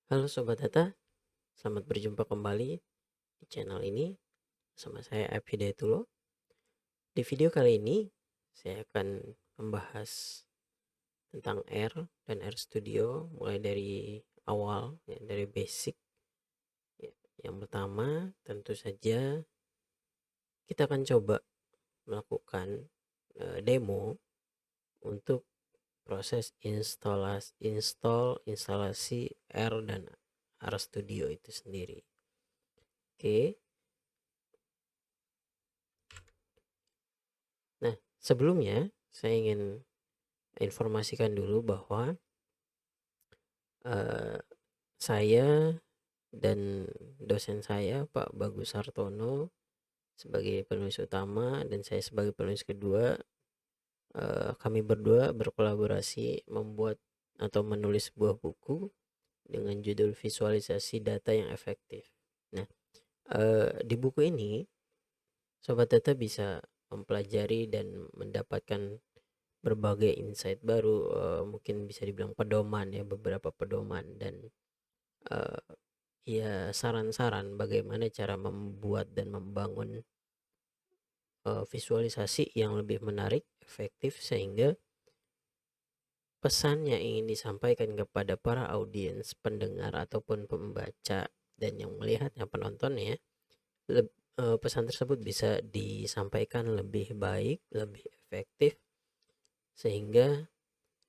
Halo Sobat Data, selamat berjumpa kembali di channel ini sama saya App Hidayatullah. Di video kali ini saya akan membahas tentang R dan R Studio mulai dari awal ya, dari basic ya. Yang pertama tentu saja kita akan coba melakukan demo untuk proses instalasi R dan R Studio itu sendiri. Oke. Nah, sebelumnya saya ingin informasikan dulu bahwa eh, saya dan dosen saya Pak Bagus Hartono sebagai penulis utama dan saya sebagai penulis kedua, kami berdua berkolaborasi membuat atau menulis sebuah buku dengan judul Visualisasi Data yang Efektif. Nah, di buku ini Sobat Data bisa mempelajari dan mendapatkan berbagai insight baru, mungkin bisa dibilang pedoman ya, beberapa pedoman dan eh, ya saran-saran bagaimana cara membuat dan membangun visualisasi yang lebih menarik, efektif sehingga pesan yang ingin disampaikan kepada para audiens, pendengar ataupun pembaca dan yang melihatnya penonton ya, pesan tersebut bisa disampaikan lebih baik, lebih efektif sehingga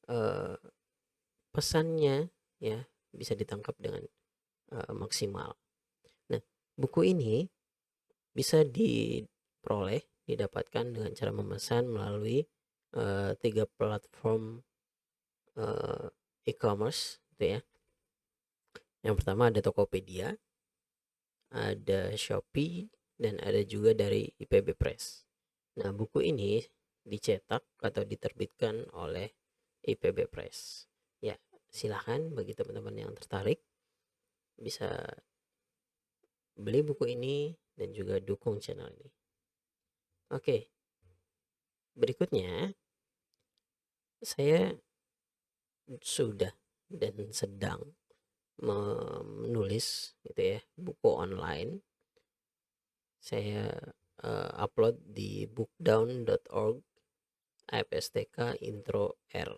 eh, pesannya ya bisa ditangkap dengan maksimal. Nah, buku ini bisa didapatkan dengan cara memesan melalui 3 platform e-commerce itu ya. Yang pertama ada Tokopedia, ada Shopee, dan ada juga dari IPB Press. Nah, buku ini dicetak atau diterbitkan oleh IPB Press. Ya, silahkan bagi teman-teman yang tertarik bisa beli buku ini dan juga dukung channel ini. Oke, berikutnya saya sudah dan sedang menulis gitu ya buku online. Saya upload di bookdown.org APSTK intro R.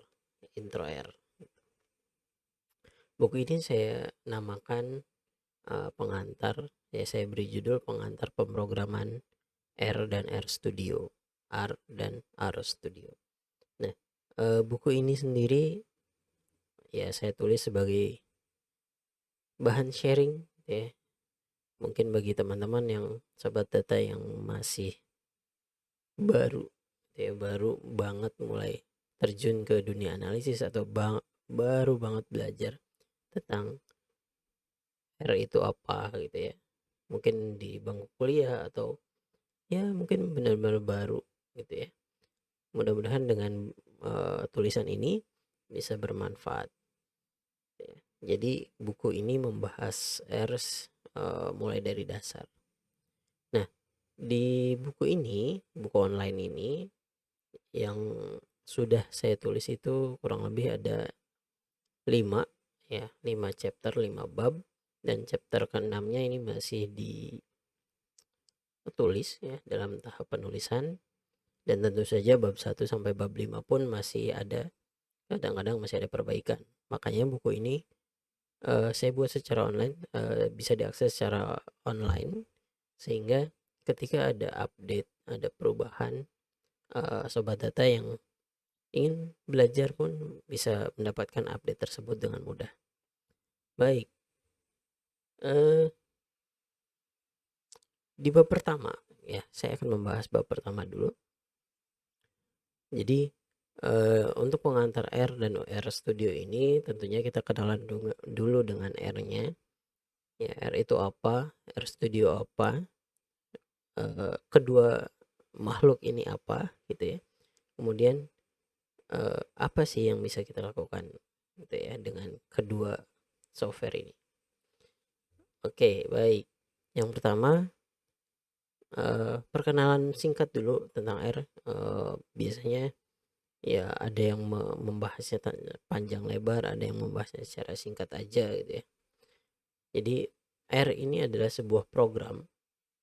Buku ini saya namakan pengantar, ya saya beri judul pengantar pemrograman R dan R Studio, R dan R Studio. Nah, buku ini sendiri ya saya tulis sebagai bahan sharing ya. Mungkin bagi teman-teman yang sobat data yang masih baru ya, baru banget mulai terjun ke dunia analisis atau baru banget belajar tentang R itu apa gitu ya. Mungkin di bangku kuliah atau ya mungkin benar-benar baru gitu ya. Mudah-mudahan dengan tulisan ini bisa bermanfaat ya. Jadi buku ini membahas R mulai dari dasar. Nah, di buku ini, buku online ini yang sudah saya tulis itu kurang lebih ada 5 ya, 5 chapter, 5 bab, dan chapter ke-6-nya ini masih ditulis ya dalam tahap penulisan, dan tentu saja bab 1 sampai bab 5 pun masih ada, kadang-kadang masih ada perbaikan. Makanya buku ini saya buat secara online, bisa diakses secara online sehingga ketika ada update, ada perubahan, sobat data yang ingin belajar pun bisa mendapatkan update tersebut dengan mudah. Baik, eh, di bab pertama ya saya akan membahas bab pertama dulu. Jadi untuk pengantar R dan R Studio ini tentunya kita kenalan dulu dengan R-nya. Ya, R itu apa, R Studio apa, kedua makhluk ini apa gitu ya. Kemudian apa sih yang bisa kita lakukan gitu ya dengan kedua software ini. Oke, baik. Yang pertama perkenalan singkat dulu tentang R. Biasanya ya ada yang membahasnya panjang lebar, ada yang membahasnya secara singkat aja gitu ya. Jadi R ini adalah sebuah program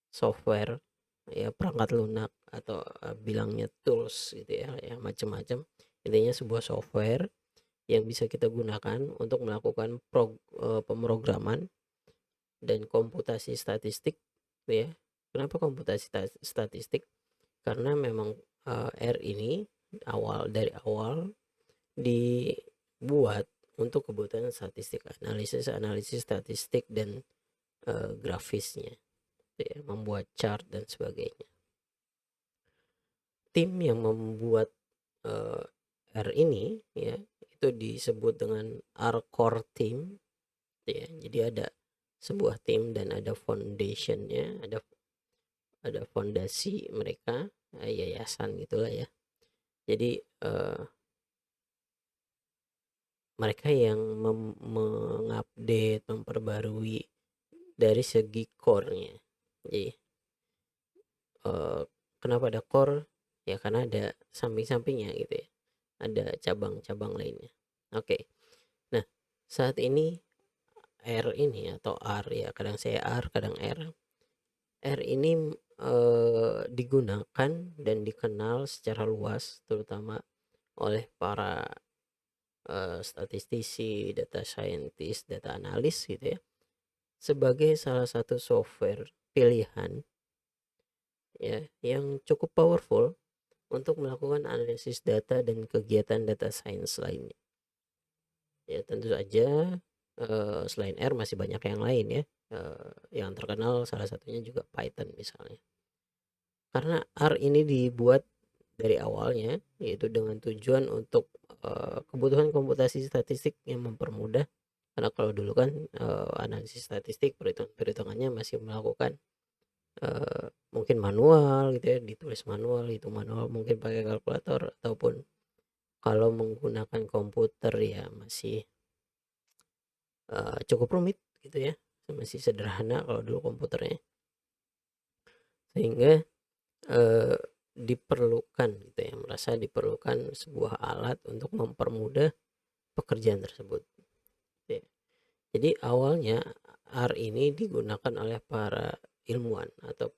software, ya perangkat lunak atau bilangnya tools gitu ya, yang macam-macam. Intinya sebuah software yang bisa kita gunakan untuk melakukan pemrograman dan komputasi statistik gitu ya. Kenapa komputasi statistik? Karena memang R ini dari awal dibuat untuk kebutuhan statistik, analisis statistik dan grafisnya, gitu ya, membuat chart dan sebagainya. Tim yang membuat R ini ya itu disebut dengan R core team, gitu ya. Jadi ada sebuah tim dan ada foundationnya, ada fondasi mereka, yayasan gitulah ya. Jadi mereka yang mengupdate, memperbarui dari segi core-nya. Jadi kenapa ada core? Ya karena ada samping-sampingnya gitu ya. Ada cabang-cabang lainnya. Oke. Nah, saat ini R ini atau R ya, kadang saya R, kadang R. R ini digunakan dan dikenal secara luas terutama oleh para statistisi, data scientist, data analis gitu ya, sebagai salah satu software pilihan ya yang cukup powerful untuk melakukan analisis data dan kegiatan data science lainnya. Ya tentu saja selain R masih banyak yang lain ya. Yang terkenal salah satunya juga Python misalnya. Karena R ini dibuat dari awalnya yaitu dengan tujuan untuk kebutuhan komputasi statistik yang mempermudah, karena kalau dulu kan analisis statistik perhitungannya masih melakukan mungkin manual gitu ya, ditulis manual, itu manual mungkin pakai kalkulator, ataupun kalau menggunakan komputer ya masih cukup rumit gitu ya, masih sederhana kalau dulu komputernya, sehingga eh, diperlukan gitu ya, merasa diperlukan sebuah alat untuk mempermudah pekerjaan tersebut gitu ya. Jadi awalnya R ini digunakan oleh para ilmuwan atau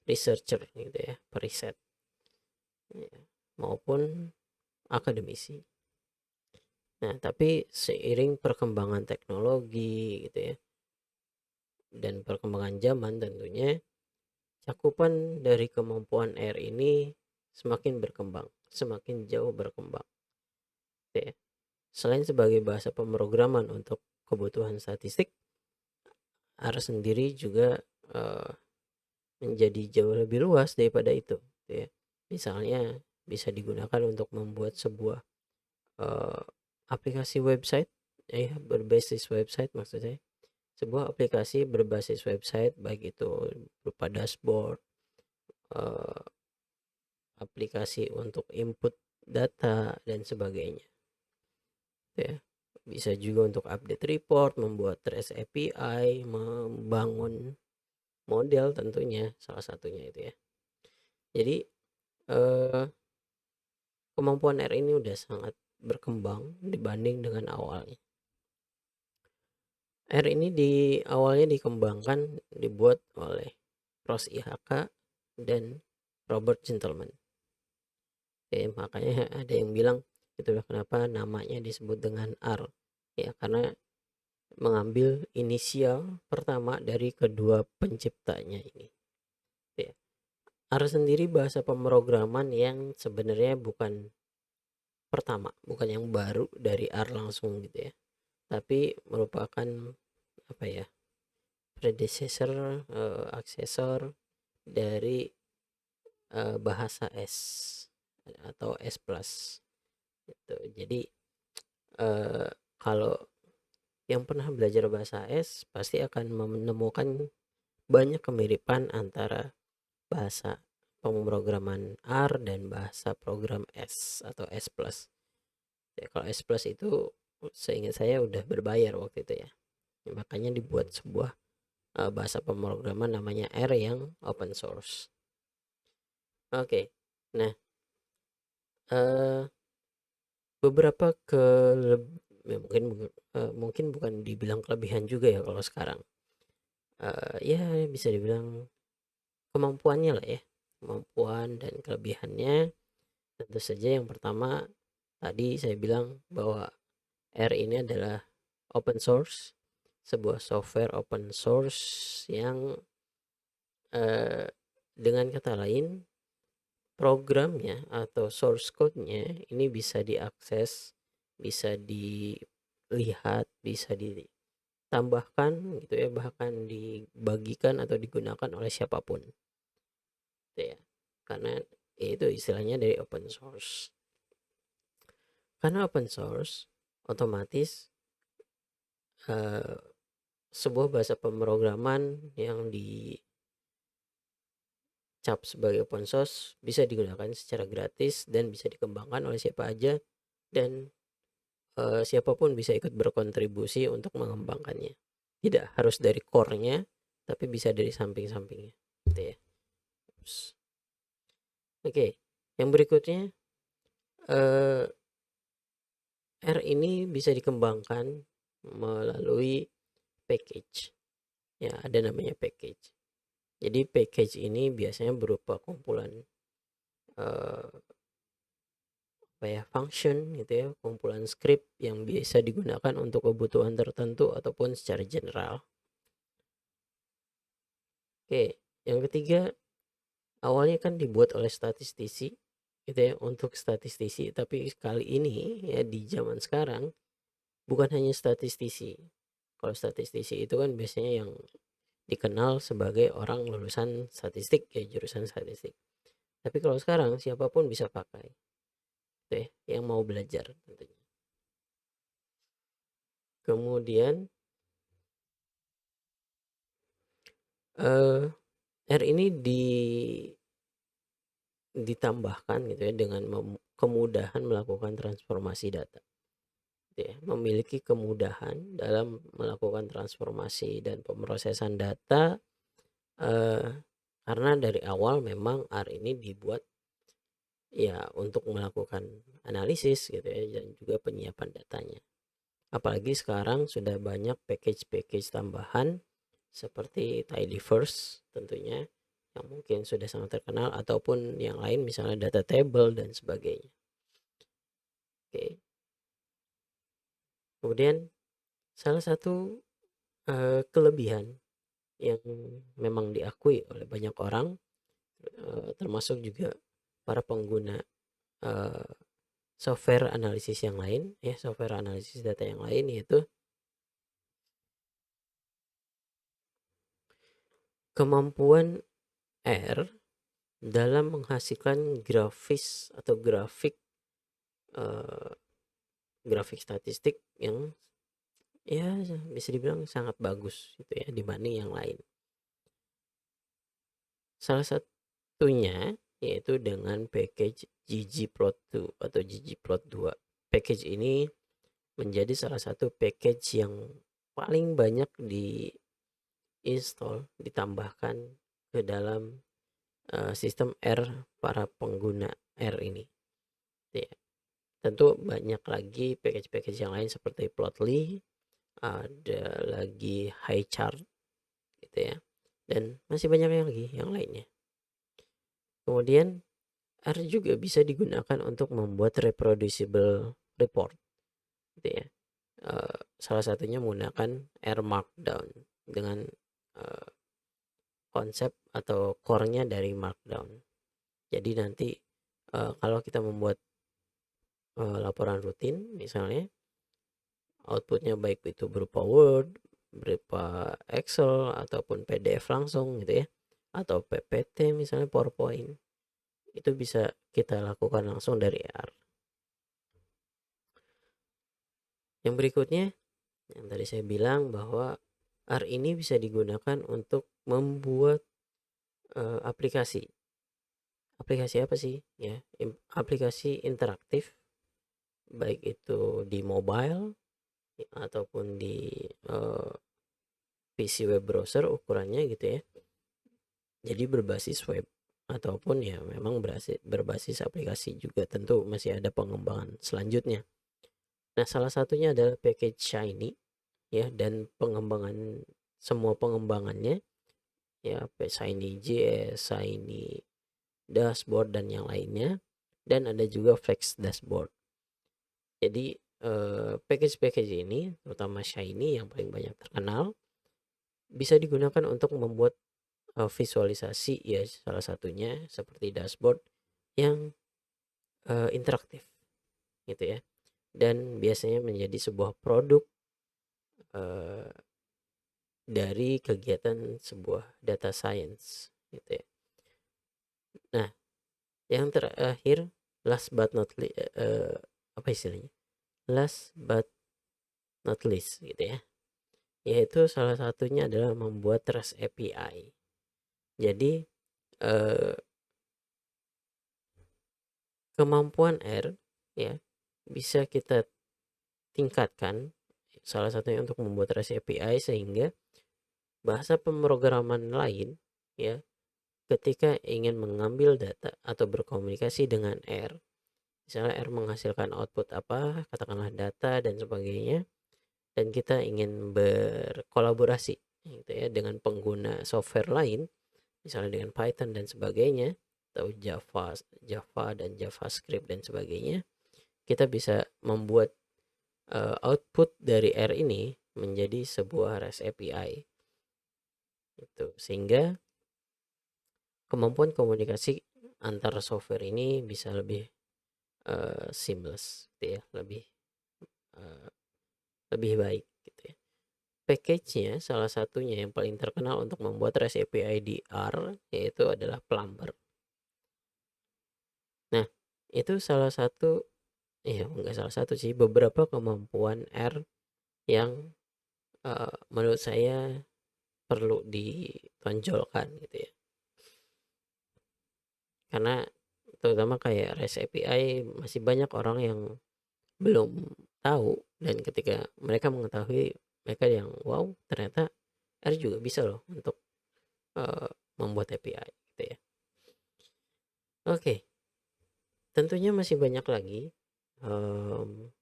researcher gitu ya, periset ya, maupun akademisi. Nah, tapi seiring perkembangan teknologi gitu ya dan perkembangan zaman tentunya, cakupan dari kemampuan R ini semakin berkembang, semakin jauh berkembang gitu ya. Selain sebagai bahasa pemrograman untuk kebutuhan statistik, R sendiri juga eh, menjadi jauh lebih luas daripada itu gitu ya. Misalnya bisa digunakan untuk membuat sebuah eh, aplikasi website, berbasis website maksud saya. Sebuah aplikasi berbasis website, baik itu berupa dashboard, eh, aplikasi untuk input data dan sebagainya ya. Bisa juga untuk update report, membuat REST API, membangun model tentunya salah satunya itu ya. Jadi eh, kemampuan R ini udah sangat berkembang dibanding dengan awalnya. R ini awalnya dikembangkan, dibuat oleh Ross IHK dan Robert Gentleman. Oke, makanya ada yang bilang itulah kenapa namanya disebut dengan R. Ya, karena mengambil inisial pertama dari kedua penciptanya ini. Ya. R sendiri bahasa pemrograman yang sebenarnya bukan pertama, bukan yang baru dari R langsung gitu ya. Tapi merupakan apa ya? Predecessor, aksesor dari bahasa S atau S plus gitu. Jadi eh, kalau yang pernah belajar bahasa S pasti akan menemukan banyak kemiripan antara bahasa pemrograman R dan bahasa program S atau S plus. Ya, kalau S plus itu seingat saya udah berbayar waktu itu ya. Makanya dibuat sebuah bahasa pemrograman namanya R yang open source. Oke. Nah, beberapa ya mungkin mungkin bukan dibilang kelebihan juga ya kalau sekarang, ya bisa dibilang kemampuannya lah ya, kemampuan dan kelebihannya. Tentu saja yang pertama tadi saya bilang bahwa R ini adalah open source, sebuah software open source yang dengan kata lain programnya atau source code-nya ini bisa diakses, bisa dilihat, bisa ditambahkan gitu ya, bahkan dibagikan atau digunakan oleh siapapun gitu ya. Karena itu istilahnya dari open source. Karena open source otomatis sebuah bahasa pemrograman yang dicap sebagai open source bisa digunakan secara gratis dan bisa dikembangkan oleh siapa aja, dan siapapun bisa ikut berkontribusi untuk mengembangkannya. Tidak harus dari core-nya, tapi bisa dari samping-sampingnya gitu ya. Oke, yang berikutnya R ini bisa dikembangkan melalui package. Ya, ada namanya package. Jadi package ini biasanya berupa kumpulan function gitu ya, kumpulan script yang bisa digunakan untuk kebutuhan tertentu ataupun secara general. Oke, yang ketiga, awalnya kan dibuat oleh statistisi gitu ya, untuk statistisi, tapi kali ini ya di zaman sekarang bukan hanya statistisi. Kalau statistisi itu kan biasanya yang dikenal sebagai orang lulusan statistik ya, jurusan statistik. Tapi kalau sekarang siapapun bisa pakai gitu ya, yang mau belajar tentunya. Kemudian R ini ditambahkan gitu ya dengan kemudahan melakukan transformasi data gitu ya, memiliki kemudahan dalam melakukan transformasi dan pemrosesan data, karena dari awal memang R ini dibuat ya untuk melakukan analisis gitu ya, dan juga penyiapan datanya. Apalagi sekarang sudah banyak package-package tambahan seperti Tidyverse tentunya, yang mungkin sudah sangat terkenal, ataupun yang lain misalnya data table dan sebagainya. Oke. Kemudian salah satu kelebihan yang memang diakui oleh banyak orang, termasuk juga para pengguna software analisis yang lain ya, software analisis data yang lain, yaitu kemampuan R dalam menghasilkan grafis atau eh, grafik statistik yang ya bisa dibilang sangat bagus gitu ya dibanding yang lain. Salah satunya yaitu dengan package ggplot2 atau ggplot2. Package ini menjadi salah satu package yang paling banyak di-install, ditambahkan ke dalam sistem R para pengguna R ini. Ya. Tentu banyak lagi package-package yang lain seperti Plotly, ada lagi Highchart gitu ya, dan masih banyak lagi yang lainnya. Kemudian R juga bisa digunakan untuk membuat reproducible report gitu ya. Salah satunya menggunakan R Markdown dengan konsep atau core-nya dari Markdown. Jadi nanti kalau kita membuat laporan rutin misalnya, outputnya baik itu berupa Word, berupa Excel, ataupun PDF langsung gitu ya, atau PPT misalnya PowerPoint, itu bisa kita lakukan langsung dari R. Yang berikutnya yang tadi saya bilang bahwa R ini bisa digunakan untuk membuat aplikasi. Aplikasi apa sih ya? Aplikasi interaktif, baik itu di mobile ataupun di PC web browser ukurannya gitu ya. Jadi berbasis web ataupun ya memang berbasis aplikasi juga, tentu masih ada pengembangan selanjutnya. Nah, salah satunya adalah package Shiny ya, dan semua pengembangannya ya, Shiny JS, Shiny Dashboard dan yang lainnya, dan ada juga Flex Dashboard. Jadi package-package ini terutama Shiny yang paling banyak terkenal bisa digunakan untuk membuat visualisasi ya, salah satunya seperti dashboard yang interaktif gitu ya, dan biasanya menjadi sebuah produk eh, dari kegiatan sebuah data science gitu ya. Nah, yang terakhir, last but not least, apa istilahnya, last but not least gitu ya, yaitu salah satunya adalah membuat REST API. Jadi eh, kemampuan R ya bisa kita tingkatkan, salah satunya untuk membuat REST API, sehingga bahasa pemrograman lain ya ketika ingin mengambil data atau berkomunikasi dengan R, misalnya R menghasilkan output apa, katakanlah data dan sebagainya, dan kita ingin berkolaborasi gitu ya dengan pengguna software lain, misalnya dengan Python dan sebagainya, atau Java dan JavaScript dan sebagainya, kita bisa membuat output dari R ini menjadi sebuah REST API itu, sehingga kemampuan komunikasi antar software ini bisa lebih seamless gitu ya, uh, lebih baik gitu ya. Package-nya salah satunya yang paling terkenal untuk membuat REST API di R yaitu adalah Plumber. Nah, itu salah satu, ya enggak salah satu sih, beberapa kemampuan R yang menurut saya perlu ditonjolkan gitu ya. Karena terutama kayak REST API masih banyak orang yang belum tahu, dan ketika mereka mengetahui, mereka yang wow, ternyata R juga bisa loh untuk eh, membuat API gitu ya. Oke, tentunya masih banyak lagi em,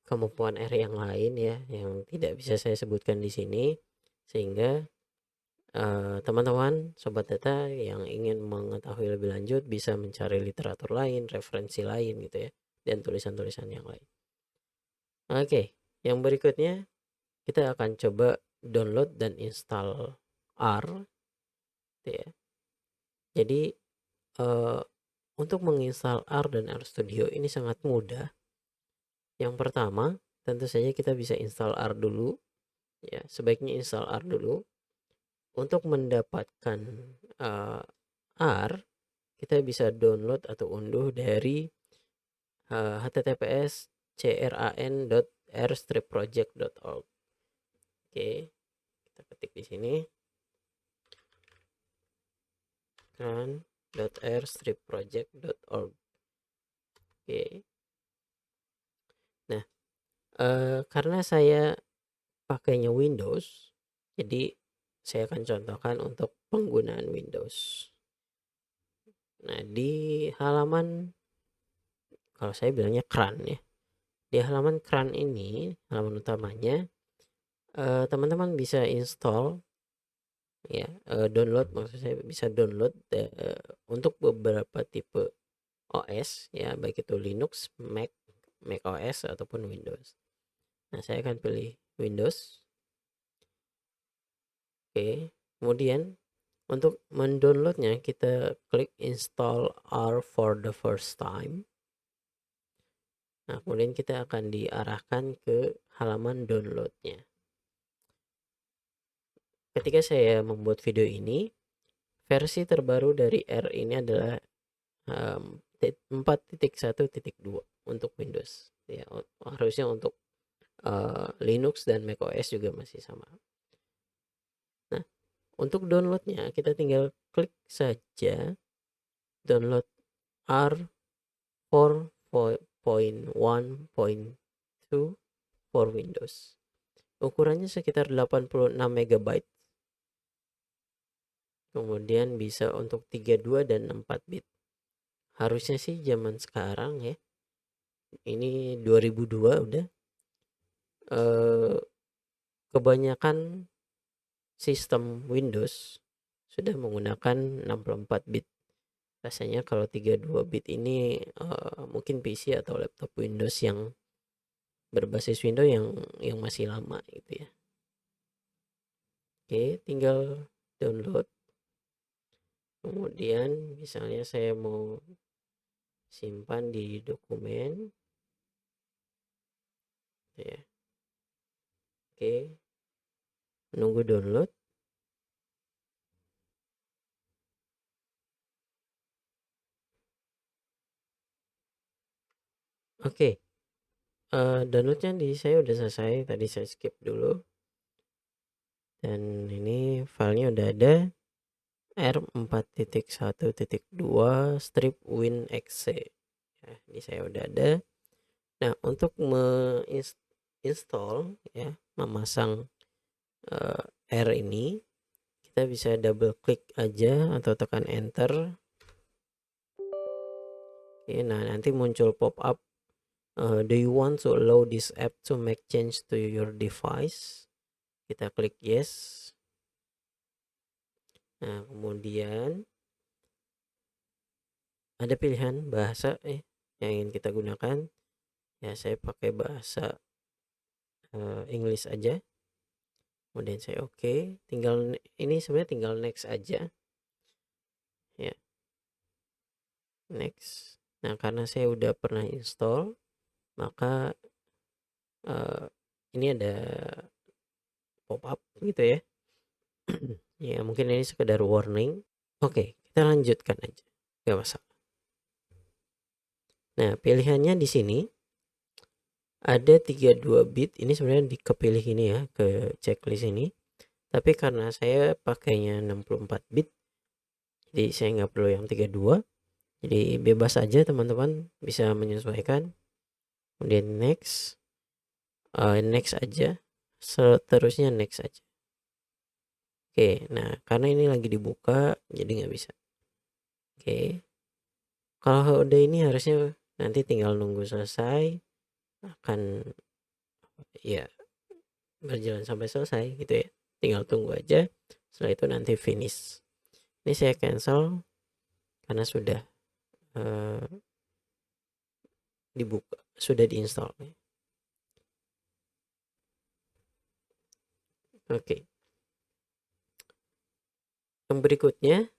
kemampuan R yang lain ya yang tidak bisa saya sebutkan di sini, sehingga teman-teman sobat data yang ingin mengetahui lebih lanjut bisa mencari literatur lain, referensi lain gitu ya, dan tulisan-tulisan yang lain. Oke, yang berikutnya kita akan coba download dan install R gitu ya. Jadi eh, untuk menginstal R dan R Studio ini sangat mudah. Yang pertama, tentu saja kita bisa install R dulu ya. Sebaiknya install R dulu. Untuk mendapatkan R, kita bisa download atau unduh dari https cran.rstripproject.org. Oke, kita ketik di sini cran.rstripproject.org. Oke. Nah, karena saya pakainya Windows, jadi saya akan contohkan untuk penggunaan Windows. Nah, di halaman, kalau saya bilangnya CRAN ya, di halaman CRAN ini, halaman utamanya, teman-teman bisa install ya, download, maksud saya bisa download untuk beberapa tipe OS ya, baik itu Linux, Mac OS ataupun Windows. Nah, saya akan pilih Windows. Oke, kemudian untuk mendownloadnya kita klik install R for the first time. Nah, kemudian kita akan diarahkan ke halaman downloadnya. Ketika saya membuat video ini, versi terbaru dari R ini adalah 4.1.2 untuk Windows. Ya, harusnya untuk Linux dan macOS juga masih sama. Nah, untuk downloadnya kita tinggal klik saja download R 4.1.2 for Windows. Ukurannya sekitar 86 MB. Kemudian bisa untuk 32 dan 4 bit. Harusnya sih zaman sekarang ya ini 2002 udah. Kebanyakan sistem Windows sudah menggunakan 64 bit. Rasanya kalau 32 bit ini mungkin PC atau laptop Windows yang berbasis Windows yang masih lama gitu ya. Oke, tinggal download. Kemudian misalnya saya mau simpan di dokumen ya. Oke, nunggu download. Oke, downloadnya di saya udah selesai. Tadi saya skip dulu. Dan ini filenya udah ada. R4.1.2 strip WinExe ya, ini saya udah ada. Nah, untuk install ya, memasang R ini, kita bisa double klik aja atau tekan enter. Oke, nah nanti muncul pop up, do you want to allow this app to make change to your device? Kita klik yes. Nah, kemudian ada pilihan bahasa yang ingin kita gunakan. Ya, saya pakai bahasa English aja. Kemudian saya oke. Tinggal ini sebenarnya tinggal next aja. Ya. Next. Nah, karena saya udah pernah install, maka ini ada pop up gitu ya. Ya, mungkin ini sekedar warning. Oke, kita lanjutkan aja. Gak masalah. Nah, pilihannya di sini ada 32 bit. Ini sebenarnya dikepilih ini ya, ke checklist ini. Tapi karena saya pakainya 64 bit, jadi saya nggak perlu yang 32. Jadi bebas aja teman-teman, bisa menyesuaikan. Kemudian next, next aja. Seterusnya next aja. Oke, nah karena ini lagi dibuka, jadi nggak bisa. Oke, kalau udah ini harusnya nanti tinggal nunggu selesai, akan ya berjalan sampai selesai gitu ya. Tinggal tunggu aja. Setelah itu nanti finish. Ini saya cancel karena sudah dibuka, sudah diinstal. Oke. Yang berikutnya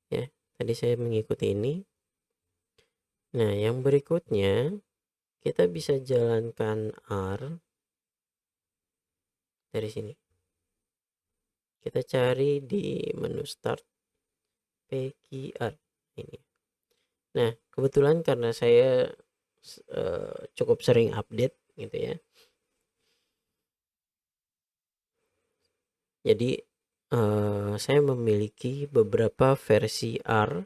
ya, tadi saya mengikuti ini. Nah, yang berikutnya kita bisa jalankan R dari sini. Kita cari di menu start PQR ini. Nah, kebetulan karena saya cukup sering update gitu ya. Jadi saya memiliki beberapa versi R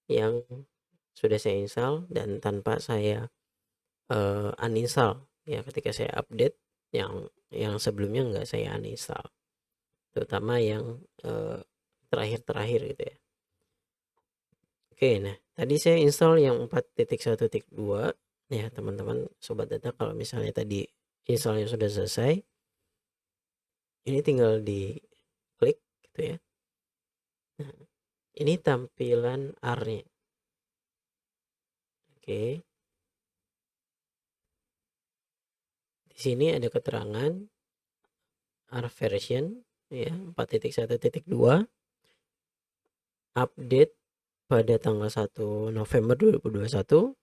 yang sudah saya install dan tanpa saya uninstall ya, ketika saya update yang sebelumnya nggak saya uninstall, terutama yang terakhir-terakhir gitu ya. Oke, nah tadi saya install yang 4.1.2 ya teman-teman sobat data. Kalau misalnya tadi installnya sudah selesai, ini tinggal di klik gitu ya. Nah, ini tampilan R-nya. Oke, di sini ada keterangan R version ya 4.1.2 update pada tanggal 1 November 2021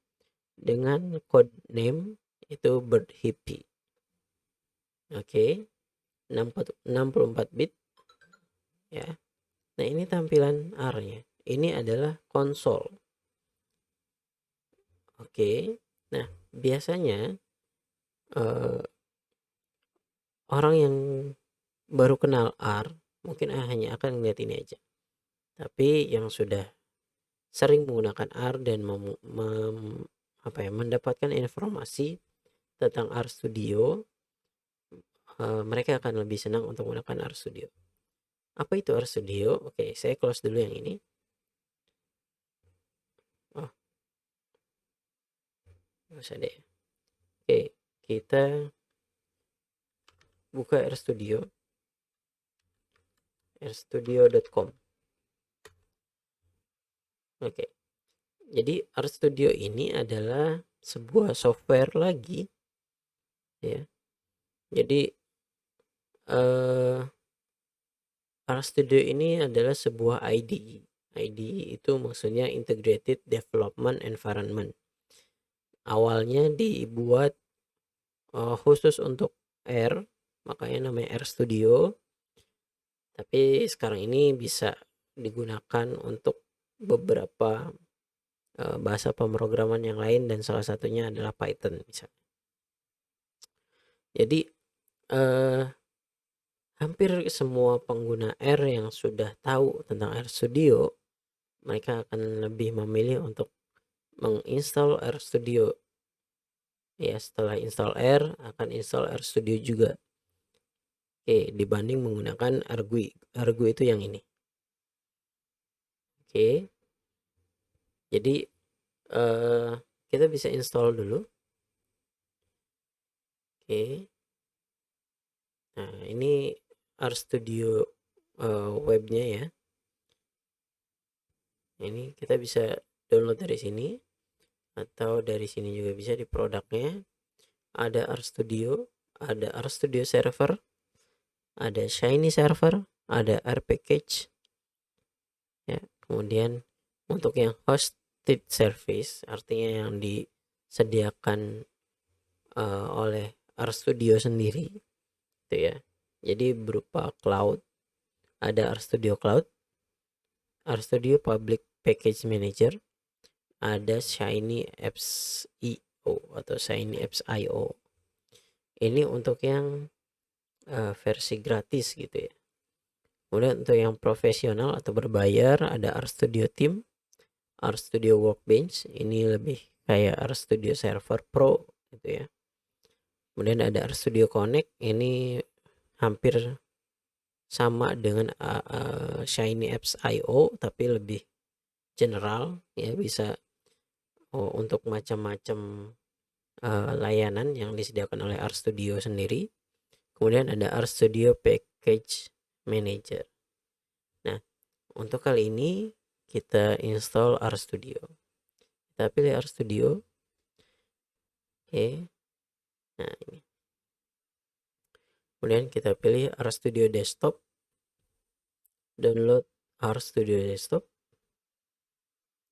dengan code name itu Bird Hippie. Oke, 64 bit ya. Nah, ini tampilan R-nya. Ini adalah konsol. Oke. Nah, biasanya orang yang baru kenal R mungkin hanya akan melihat ini aja. Tapi yang sudah sering menggunakan R dan mendapatkan informasi tentang R Studio, mereka akan lebih senang untuk menggunakan R Studio. Apa itu R Studio? Oke, saya close dulu yang ini. Oh, nggak usah deh. Oke, kita buka RStudio, rstudio.com. Oke, jadi RStudio ini adalah sebuah software lagi, ya. Jadi RStudio ini adalah sebuah IDE. IDE itu maksudnya Integrated Development Environment. Awalnya dibuat khusus untuk R, makanya namanya RStudio. Tapi sekarang ini bisa digunakan untuk beberapa bahasa pemrograman yang lain, dan salah satunya adalah Python misalnya. Jadi hampir semua pengguna R yang sudah tahu tentang RStudio, mereka akan lebih memilih untuk menginstal RStudio. Ya, setelah install R akan install RStudio juga. Oke, dibanding menggunakan Argui. Argui itu yang ini. Oke. Jadi kita bisa install dulu. Oke. Nah, ini RStudio webnya ya. Ini kita bisa download dari sini, atau dari sini juga bisa di produknya. Ada RStudio, ada RStudio Server, ada Shiny Server, ada RPackage. Ya, kemudian untuk yang hosted service, artinya yang disediakan oleh RStudio sendiri, itu ya. Jadi berupa cloud, ada RStudio Cloud, RStudio Public Package Manager, ada Shiny Apps IO atau Shiny Apps IO. Ini untuk yang versi gratis gitu ya. Kemudian untuk yang profesional atau berbayar ada RStudio Team, RStudio Workbench, ini lebih kayak RStudio Server Pro gitu ya. Kemudian ada RStudio Connect, ini hampir sama dengan Shiny Apps IO tapi lebih general ya, bisa untuk macam-macam layanan yang disediakan oleh RStudio sendiri. Kemudian ada RStudio Package Manager. Nah, untuk kali ini kita install RStudio. Kita pilih RStudio. Oke. Nah, ini. Kemudian kita pilih RStudio Desktop. Download RStudio Desktop.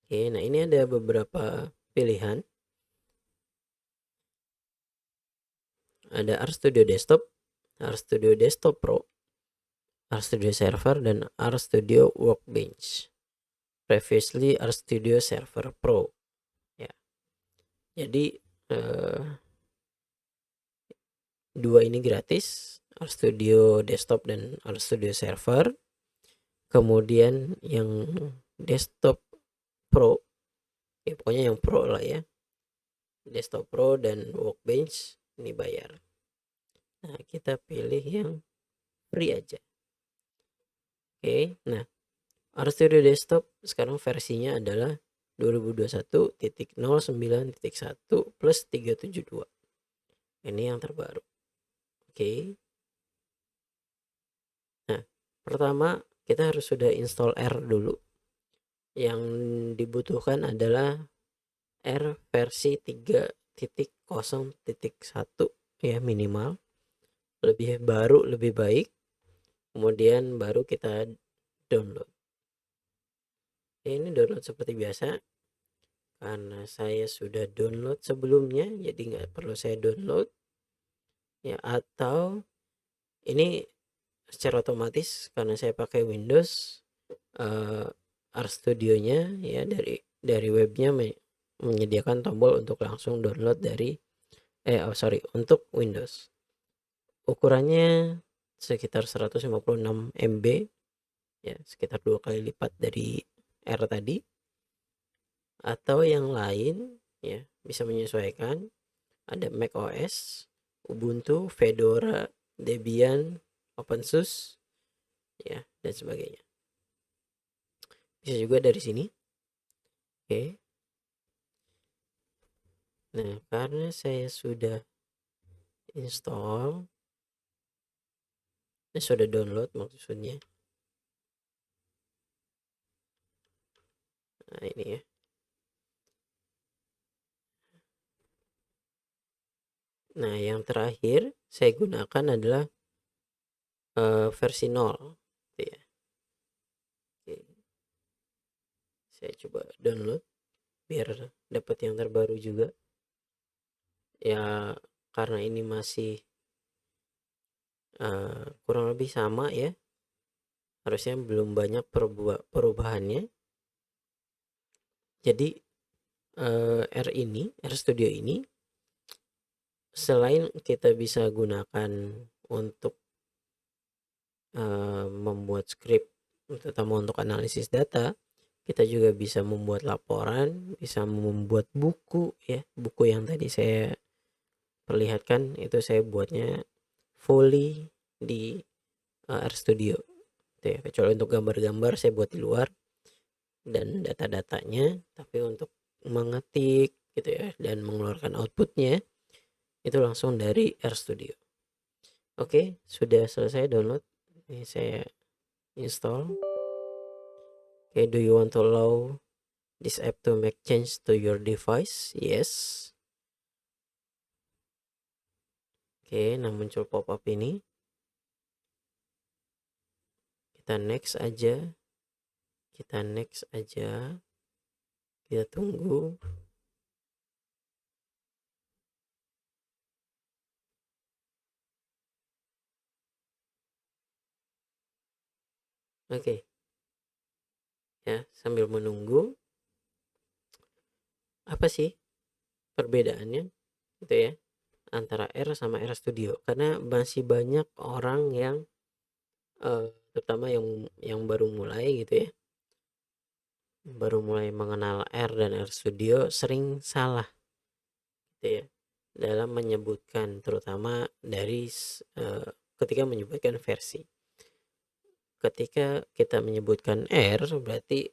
Oke, nah ini ada beberapa pilihan. Ada RStudio Desktop, RStudio Desktop Pro, RStudio Server, dan RStudio Workbench. Previously RStudio Server Pro. Ya. Jadi dua ini gratis, RStudio Desktop dan RStudio Server. Kemudian yang Desktop Pro, ya pokoknya yang Pro lah ya. Desktop Pro dan Workbench ini bayar. Nah, kita pilih yang free aja. Oke, nah RStudio Desktop sekarang versinya adalah 2021.09.1 plus 372. Ini yang terbaru. Oke. Nah, pertama kita harus sudah install R dulu. Yang dibutuhkan adalah R versi 3.0.1 ya minimal. Lebih baru lebih baik. Kemudian baru kita download. Ini download seperti biasa. Karena saya sudah download sebelumnya, jadi nggak perlu saya download. Ya, atau ini secara otomatis karena saya pakai Windows, RStudionya ya dari webnya menyediakan tombol untuk langsung download dari untuk Windows. Ukurannya sekitar 156 MB ya, sekitar 2 kali lipat dari R tadi. Atau yang lain ya, bisa menyesuaikan. Ada macOS, Ubuntu, Fedora, Debian, OpenSUSE ya, dan sebagainya. Bisa juga dari sini. Oke. Nah, karena saya sudah install, sudah download maksudnya. Nah, ini ya. Nah, yang terakhir saya gunakan adalah versi 0 gitu ya. Oke. Saya coba download biar dapat yang terbaru juga. Ya, karena ini masih kurang lebih sama ya. Harusnya belum banyak perubahannya. Jadi R Studio ini selain kita bisa gunakan untuk membuat script, terutama untuk analisis data, kita juga bisa membuat laporan, bisa membuat buku ya. Buku yang tadi saya perlihatkan itu saya buatnya fully di R Studio gitu ya. Kecuali untuk gambar-gambar saya buat di luar dan data-datanya, tapi untuk mengetik gitu ya dan mengeluarkan outputnya itu langsung dari R Studio. Oke, sudah selesai download. Ini saya install. Oke, do you want to allow this app to make change to your device? Yes. Oke, nah muncul pop-up ini. Kita next aja. Kita next aja. Kita tunggu. Oke. Ya, sambil menunggu. Apa sih perbedaannya gitu ya antara R sama R Studio? Karena masih banyak orang yang terutama yang baru mulai gitu ya. Baru mulai mengenal R dan R Studio sering salah gitu ya dalam menyebutkan, terutama dari ketika menyebutkan versi. Ketika kita menyebutkan R berarti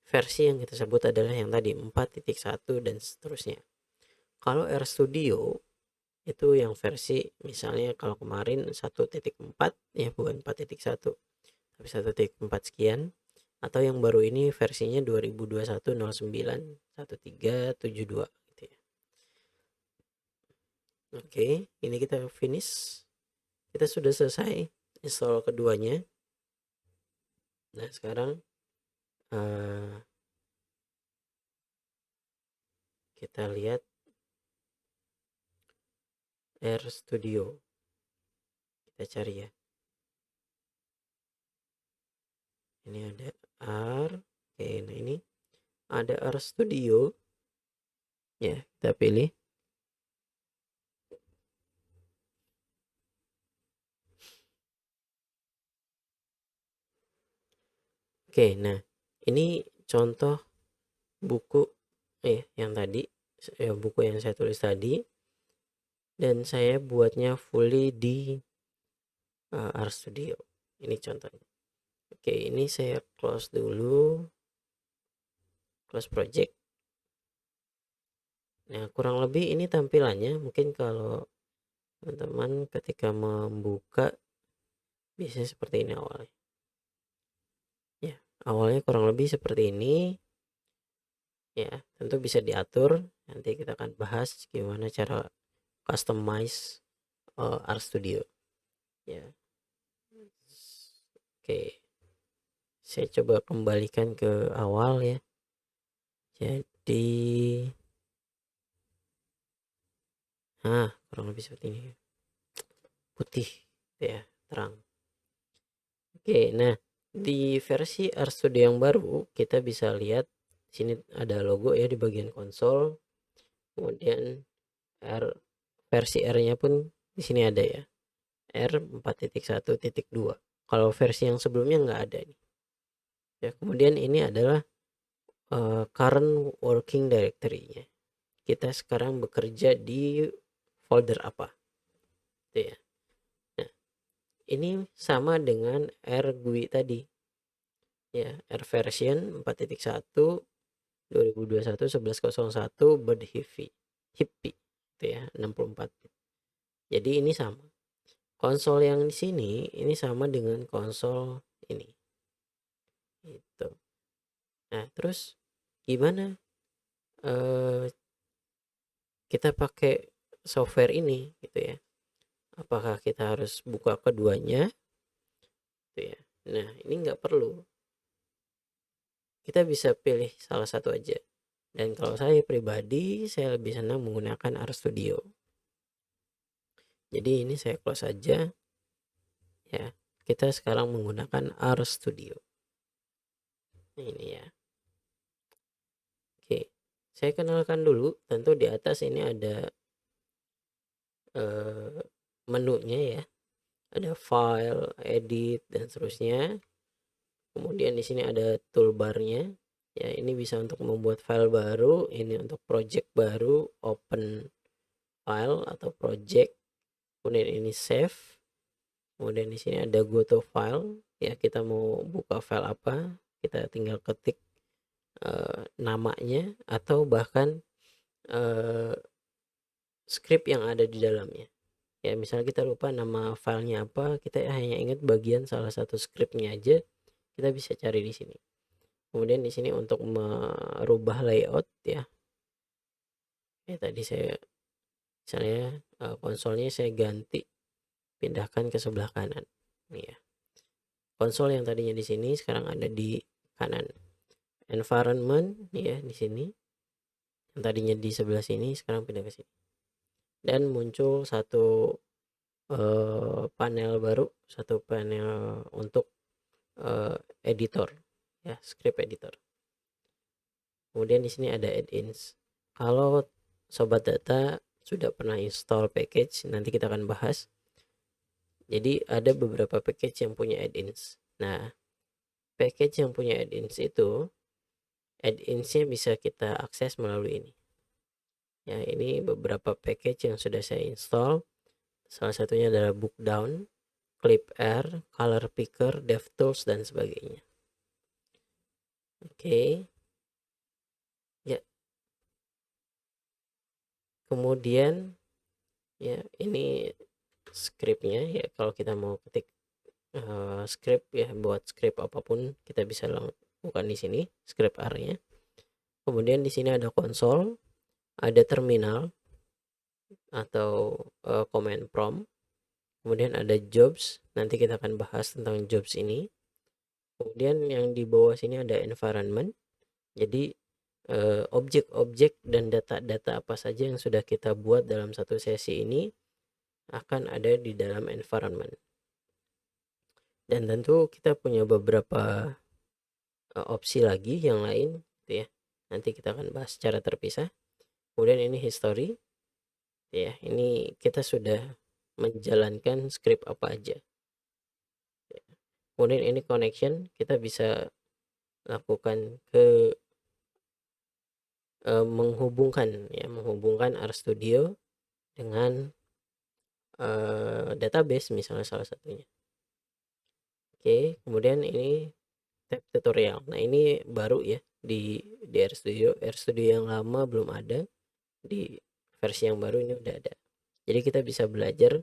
versi yang kita sebut adalah yang tadi 4.1 dan seterusnya. Kalau R Studio itu yang versi misalnya kalau kemarin 1.4 ya, bukan 4.1 tapi 1.4 sekian, atau yang baru ini versinya 2021.09.13.72 gitu ya. Oke, ini kita finish. Kita sudah selesai install keduanya. Nah, sekarang kita lihat R Studio. Kita cari ya. Ini ada R. Oke, nah ini ada R Studio. Ya, kita pilih. Oke, nah ini contoh buku yang tadi, buku yang saya tulis tadi, dan saya buatnya fully di R Studio. Ini contohnya. Oke, ini saya close dulu, close project. Nah, kurang lebih ini tampilannya. Mungkin kalau teman-teman ketika membuka biasanya seperti ini awalnya. Ya, awalnya kurang lebih seperti ini. Ya, tentu bisa diatur. Nanti kita akan bahas gimana cara customize R Studio. Ya. Oke. Saya coba kembalikan ke awal ya. Jadi kurang lebih seperti ini. Putih ya, terang. Oke, nah di versi R Studio yang baru kita bisa lihat sini ada logo ya di bagian konsol. Kemudian versi R-nya pun di sini ada ya. R 4.1.2. Kalau versi yang sebelumnya nggak ada nih. Ya, kemudian ini adalah current working directory-nya. Kita sekarang bekerja di folder apa? Gitu ya. Nah, ini sama dengan R GUI tadi. Ya, R version 4.1 2021 11.01 bird heavy. HIP gitu ya, 64 bit. Jadi ini sama. Konsol yang di sini ini sama dengan konsol ini. Gitu. Nah, terus gimana kita pakai software ini gitu ya? Apakah kita harus buka keduanya gitu ya? Nah, ini nggak perlu. Kita bisa pilih salah satu aja. Dan kalau saya pribadi, saya lebih senang menggunakan RStudio. Jadi ini saya close aja ya. Kita sekarang menggunakan RStudio. Nah, ini ya. Oke. Saya kenalkan dulu, tentu di atas ini ada menunya ya. Ada file, edit dan seterusnya. Kemudian di sini ada toolbarnya. Ya, ini bisa untuk membuat file baru, ini untuk project baru, open file atau project. Kemudian ini save. Kemudian di sini ada go to file. Ya, kita mau buka file apa, kita tinggal ketik namanya atau bahkan script yang ada di dalamnya. Ya, misalnya kita lupa nama filenya apa, kita hanya ingat bagian salah satu scriptnya aja, kita bisa cari di sini. Kemudian di sini untuk merubah layout ya. Ya, tadi saya misalnya konsolnya saya ganti, pindahkan ke sebelah kanan. Nih ya. Konsol yang tadinya di sini sekarang ada di kanan. Environment ya di sini. Yang tadinya di sebelah sini sekarang pindah ke sini. Dan muncul satu panel baru, satu panel untuk editor ya, script editor. Kemudian di sini ada add-ins. Kalau sobat data sudah pernah install package, nanti kita akan bahas. Jadi ada beberapa package yang punya add-ins. Nah, package yang punya add-ins itu, add-insnya bisa kita akses melalui ini. Ya, ini beberapa package yang sudah saya install. Salah satunya adalah Bookdown, ClipR, Color Picker, DevTools dan sebagainya. Oke. Ya. Kemudian ya, ini scriptnya ya, kalau kita mau ketik script ya, buat script apapun kita bisa lakukan di sini, script R-nya. Kemudian di sini ada konsol, ada terminal atau command prompt. Kemudian ada jobs, nanti kita akan bahas tentang jobs ini. Kemudian yang di bawah sini ada environment. Jadi objek-objek dan data-data apa saja yang sudah kita buat dalam satu sesi ini akan ada di dalam environment. Dan tentu kita punya beberapa opsi lagi yang lain gitu ya. Nanti kita akan bahas secara terpisah. Kemudian ini history. Ya, ini kita sudah menjalankan script apa aja. Kemudian ini connection, kita bisa lakukan ke menghubungkan RStudio dengan database misalnya salah satunya. Oke, kemudian ini tab tutorial. Nah, ini baru ya di RStudio. RStudio yang lama belum ada, di versi yang baru ini udah ada. Jadi kita bisa belajar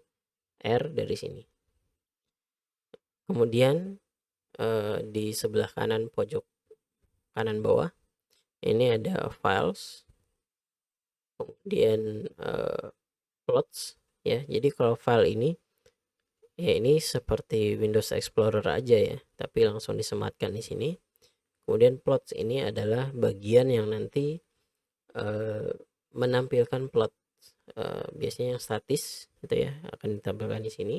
R dari sini. Kemudian di sebelah kanan pojok kanan bawah ini ada files, kemudian plots ya. Jadi kalau file ini ya, ini seperti Windows Explorer aja ya, tapi langsung disematkan di sini. Kemudian plots ini adalah bagian yang nanti menampilkan plot, biasanya yang statis gitu ya, akan ditampilkan di sini.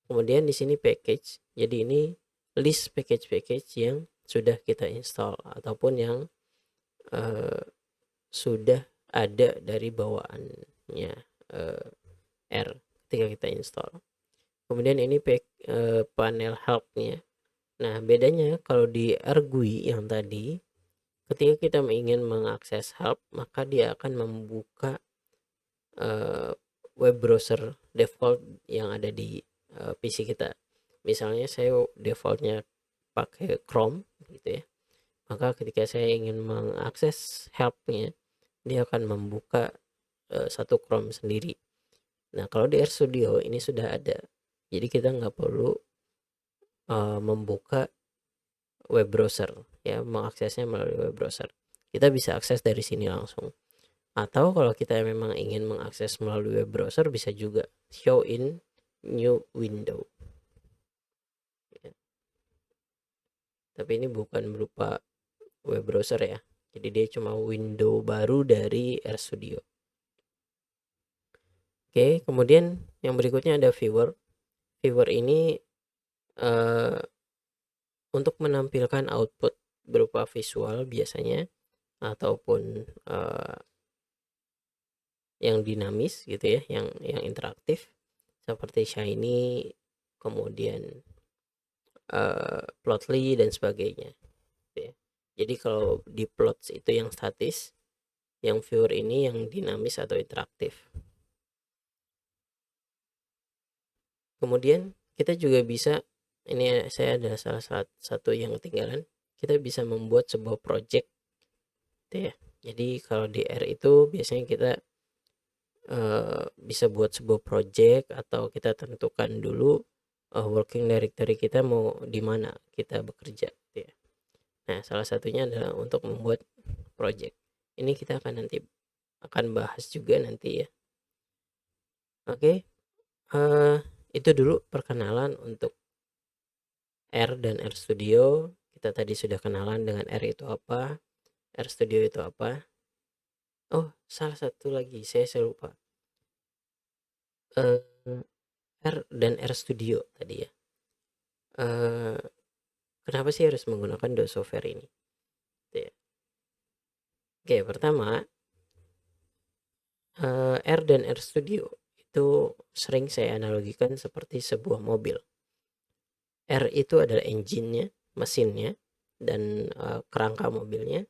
Kemudian di sini package. Jadi ini list package-package yang sudah kita install ataupun yang sudah ada dari bawaannya R ketika kita install. Kemudian ini panel help-nya. Nah, bedanya kalau di RGUI yang tadi, ketika kita ingin mengakses help, maka dia akan membuka web browser default yang ada di PC kita. Misalnya saya defaultnya pakai Chrome gitu ya. Maka ketika saya ingin mengakses help-nya, dia akan membuka satu Chrome sendiri. Nah, kalau di RStudio ini sudah ada. Jadi kita nggak perlu membuka web browser, ya, mengaksesnya melalui web browser. Kita bisa akses dari sini langsung. Atau kalau kita memang ingin mengakses melalui web browser, bisa juga show in new window. Ya. Tapi ini bukan berupa web browser ya. Jadi dia cuma window baru dari RStudio. Oke, kemudian yang berikutnya ada viewer. Viewer ini untuk menampilkan output berupa visual biasanya, ataupun yang dinamis gitu ya, yang interaktif seperti Shiny, kemudian Plotly dan sebagainya gitu ya. Jadi kalau di plots itu yang statis, yang viewer ini yang dinamis atau interaktif. Kemudian kita juga bisa, ini saya ada salah satu yang ketinggalan, kita bisa membuat sebuah project gitu ya. Jadi kalau di R itu biasanya kita bisa buat sebuah project, atau kita tentukan dulu working directory kita mau di mana kita bekerja gitu ya. Nah, salah satunya adalah untuk membuat project. Ini kita akan bahas juga nanti ya. Oke, itu dulu perkenalan untuk R dan RStudio. Kita tadi sudah kenalan dengan R itu apa, RStudio itu apa. Oh, salah satu lagi saya lupa. R dan RStudio tadi ya. Kenapa sih harus menggunakan dua software ini? Gitu ya. Oke, pertama, R dan RStudio itu sering saya analogikan seperti sebuah mobil. R itu adalah engine-nya, mesinnya, dan kerangka mobilnya.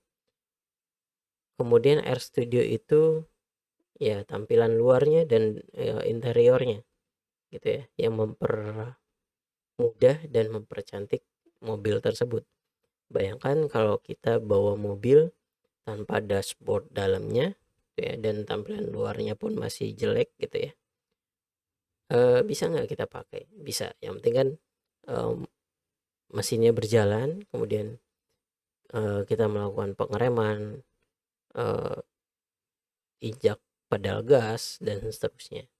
Kemudian RStudio itu ya tampilan luarnya dan interiornya gitu ya, yang mempermudah dan mempercantik mobil tersebut. Bayangkan kalau kita bawa mobil tanpa dashboard dalamnya ya, dan tampilan luarnya pun masih jelek gitu ya, bisa nggak kita pakai? Bisa, yang penting kan mesinnya berjalan, kemudian kita melakukan pengereman, injak pedal gas dan seterusnya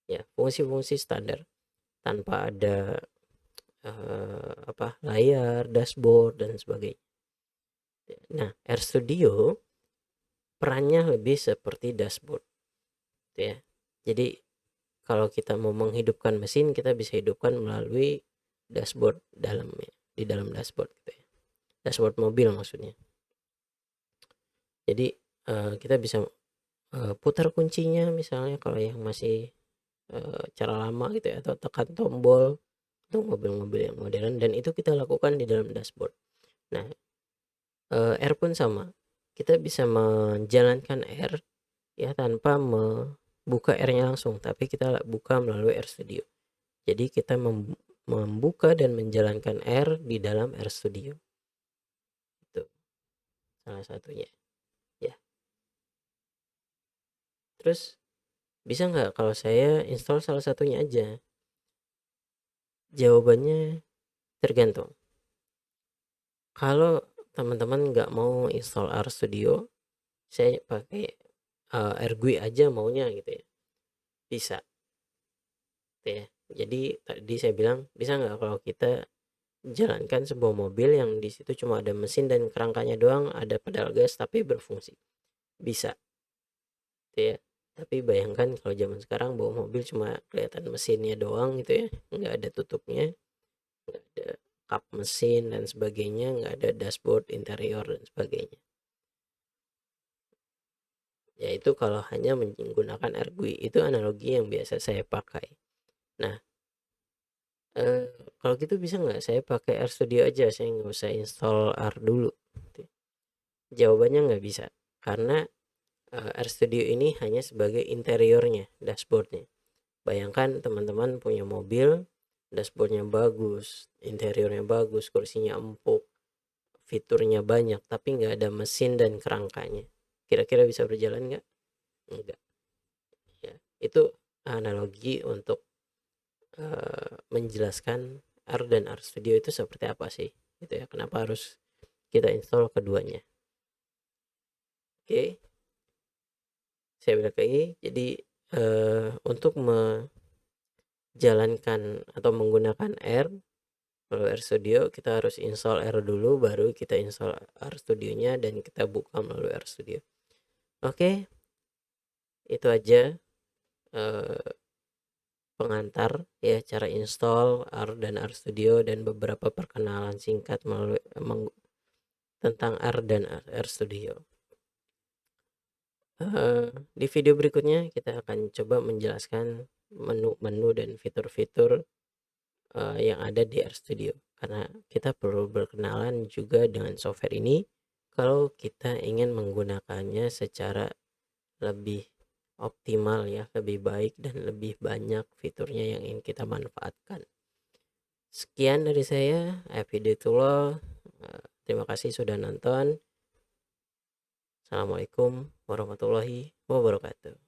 ya, fungsi-fungsi standar tanpa ada layar, dashboard dan sebagainya. Nah, RStudio perannya lebih seperti dashboard gitu ya. Jadi kalau kita mau menghidupkan mesin, kita bisa hidupkan melalui dashboard dalamnya, di dalam dashboard gitu ya. Dashboard mobil maksudnya. Jadi kita bisa putar kuncinya misalnya kalau yang masih cara lama gitu ya, atau tekan tombol untuk mobil-mobil yang modern, dan itu kita lakukan di dalam dashboard. Nah, R pun sama. Kita bisa menjalankan R ya tanpa membuka R-nya langsung, tapi kita buka melalui RStudio. Jadi kita membuka dan menjalankan R di dalam RStudio. Itu salah satunya ya. Terus bisa nggak kalau saya install salah satunya aja? Jawabannya tergantung. Kalau teman-teman nggak mau install RStudio, saya pakai RGUI aja maunya gitu ya, bisa gitu ya. Jadi tadi saya bilang, bisa nggak kalau kita jalankan sebuah mobil yang di situ cuma ada mesin dan kerangkanya doang, ada pedal gas tapi berfungsi? Bisa gitu ya. Tapi bayangkan kalau zaman sekarang bawa mobil cuma kelihatan mesinnya doang gitu ya, nggak ada tutupnya, nggak ada kap mesin dan sebagainya, nggak ada dashboard, interior dan sebagainya. Yaitu kalau hanya menggunakan RGUI, itu analogi yang biasa saya pakai. Nah, kalau gitu bisa nggak saya pakai RStudio aja, saya nggak usah install R dulu gitu? Jawabannya nggak bisa, karena RStudio ini hanya sebagai interiornya, dashboardnya. Bayangkan teman-teman punya mobil, dashboardnya bagus, interiornya bagus, kursinya empuk, fiturnya banyak, tapi nggak ada mesin dan kerangkanya. Kira-kira bisa berjalan nggak? Enggak. Itu analogi untuk menjelaskan R dan RStudio itu seperti apa sih, gitu ya. Kenapa harus kita install keduanya. Oke, saya balik lagi. Jadi untuk menjalankan atau menggunakan R melalui RStudio, kita harus install R dulu, baru kita install RStudio-nya dan kita buka melalui RStudio. Oke, itu aja pengantar ya, cara install R dan RStudio dan beberapa perkenalan singkat melalui tentang R dan RStudio. Di video berikutnya kita akan coba menjelaskan menu-menu dan fitur-fitur yang ada di RStudio, karena kita perlu berkenalan juga dengan software ini kalau kita ingin menggunakannya secara lebih optimal ya, lebih baik dan lebih banyak fiturnya yang ingin kita manfaatkan. Sekian dari saya, Hidayatullah. Terima kasih sudah nonton. Assalamualaikum warahmatullahi wabarakatuh.